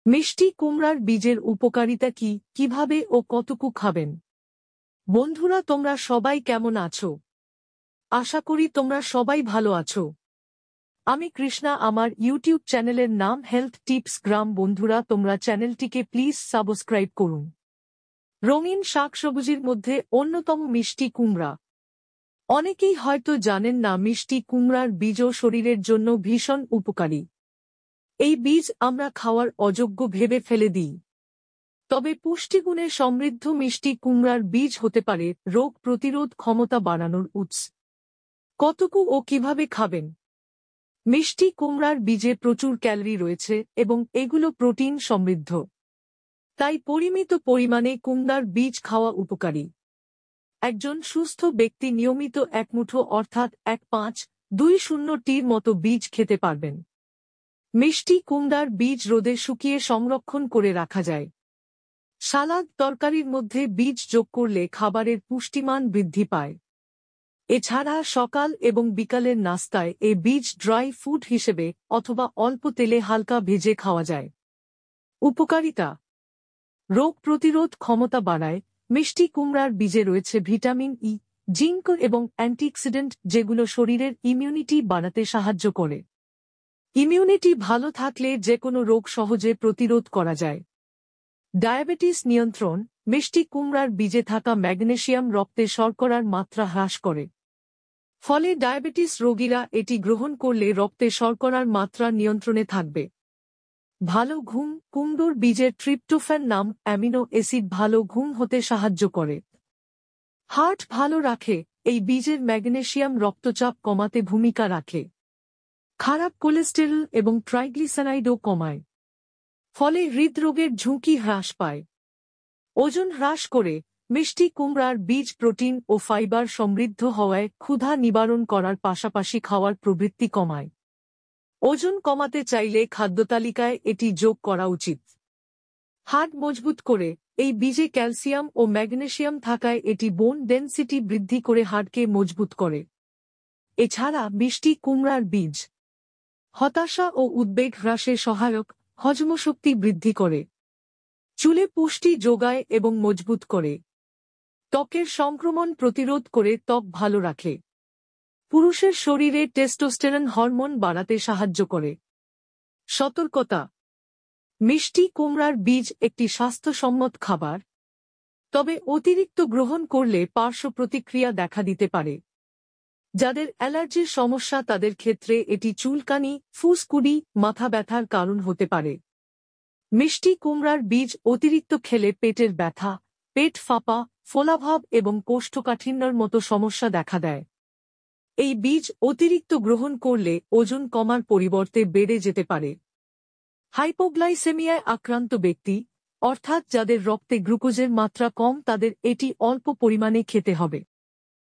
মিষ্টি কুমড়ার বীজের উপকারিতা কি, কিভাবে ও কতটুকু খাবেন? বন্ধুরা, তোমরা সবাই কেমন আছো? আশা করি তোমরা সবাই ভালো আছো। আমি কৃষ্ণা, আমার ইউটিউব চ্যানেলের নাম হেলথ টিপস গ্রাম। বন্ধুরা, তোমরা চ্যানেলটিকে প্লিজ সাবস্ক্রাইব করুন। রঙিন শাকসবজির মধ্যে অন্যতম মিষ্টি কুমড়া। অনেকেই হয়তো জানেন না, মিষ্টি কুমড়ার বীজও শরীরের জন্য ভীষণ উপকারী। এই বীজ আমরা খাওয়ার অযোগ্য ভেবে ফেলে দিই। তবে পুষ্টিগুণে সমৃদ্ধ মিষ্টি কুমড়ার বীজ হতে পারে রোগ প্রতিরোধ ক্ষমতা বাড়ানোর উৎস। কতটুকু ও কিভাবে খাবেন? মিষ্টি কুমড়ার বীজে প্রচুর ক্যালোরি রয়েছে এবং এগুলো প্রোটিন সমৃদ্ধ। তাই পরিমিত পরিমাণে কুমড়ার বীজ খাওয়া উপকারী। একজন সুস্থ ব্যক্তি নিয়মিত এক মুঠো অর্থাৎ 1.5-2.0টির মতো বীজ খেতে পারবেন। মিষ্টি কুমড়ার বীজ রোদে শুকিয়ে সংরক্ষণ করে রাখা যায়। সালাদ তরকারির মধ্যে বীজ যোগ করলে খাবারের পুষ্টিমান বৃদ্ধি পায়। এছাড়া সকাল এবং বিকালের নাস্তায় এ বীজ ড্রাই ফুড হিসেবে অথবা অল্প তেলে হালকা ভেজে খাওয়া যায়। উপকারিতা: রোগ প্রতিরোধ ক্ষমতা বাড়ায়। মিষ্টি কুমড়ার বীজে রয়েছে ভিটামিন ই, জিঙ্ক এবং অ্যান্টিঅক্সিডেন্ট, যেগুলো শরীরের ইমিউনিটি বাড়াতে সাহায্য করে। ইমিউনিটি ভালো থাকলে যে কোনো রোগ সহজে প্রতিরোধ করা যায়। ডায়াবেটিস নিয়ন্ত্রণ: মিষ্টি কুমড়ার বীজে থাকা ম্যাগনেসিয়াম রক্তে শর্করার মাত্রা হ্রাস করে। ফলে ডায়াবেটিস রোগীরা এটি গ্রহণ করলে রক্তে শর্করার মাত্রা নিয়ন্ত্রণে থাকবে। ভালো ঘুম: কুমড়োর বীজের ট্রিপ্টোফ্যান নাম অ্যামিনো অ্যাসিড ভালো ঘুম হতে সাহায্য করে। হার্ট ভালো রাখে: এই বীজের ম্যাগনেসিয়াম রক্তচাপ কমাতে ভূমিকা রাখে। খারাপ কোলেস্টেরল এবং ট্রাইগ্লিসারাইডও কমায়। ফলে হৃদরোগের ঝুঁকি হ্রাস পায়। ওজন হ্রাস করে: মিষ্টি কুমড়ার বীজ প্রোটিন ও ফাইবার সমৃদ্ধ হওয়ায় ক্ষুধা নিবারণ করার পাশাপাশি খাওয়ার প্রবৃত্তি কমায়। ওজন কমাতে চাইলে খাদ্যতালিকায় এটি যোগ করা উচিত। হাড় মজবুত করে: এই বীজে ক্যালসিয়াম ও ম্যাগনেসিয়াম থাকায় এটি বোন ডেনসিটি বৃদ্ধি করে হাড়কে মজবুত করে। এছাড়া মিষ্টি কুমড়ার বীজ হতাশা ও উদ্বেগ হ্রাসে সহায়ক, হজমশক্তি বৃদ্ধি করে, চুলে পুষ্টি যোগায় এবং মজবুত করে, ত্বকের সংক্রমণ প্রতিরোধ করে ত্বক ভালো রাখে, পুরুষের শরীরে টেস্টোস্টেরন হরমোন বাড়াতে সাহায্য করে। সতর্কতা: মিষ্টি কুমড়ার বীজ একটি স্বাস্থ্যসম্মত খাবার, তবে অতিরিক্ত গ্রহণ করলে পার্শ্ব প্রতিক্রিয়া দেখা দিতে পারে। যাদের অ্যালার্জির সমস্যা তাদের ক্ষেত্রে এটি চুলকানি, ফুসকুড়ি, মাথা ব্যথার কারণ হতে পারে। মিষ্টি কুমড়ার বীজ অতিরিক্ত খেলে পেটের ব্যথা, পেট ফাঁপা, ফোলাভাব এবং কোষ্ঠকাঠিন্যের মতো সমস্যা দেখা দেয়। এই বীজ অতিরিক্ত গ্রহণ করলে ওজন কমার পরিবর্তে বেড়ে যেতে পারে। হাইপোগ্লাইসেমিয়ায় আক্রান্ত ব্যক্তি, অর্থাৎ যাদের রক্তে গ্লুকোজের মাত্রা কম, তাদের এটি অল্প পরিমাণে খেতে হবে।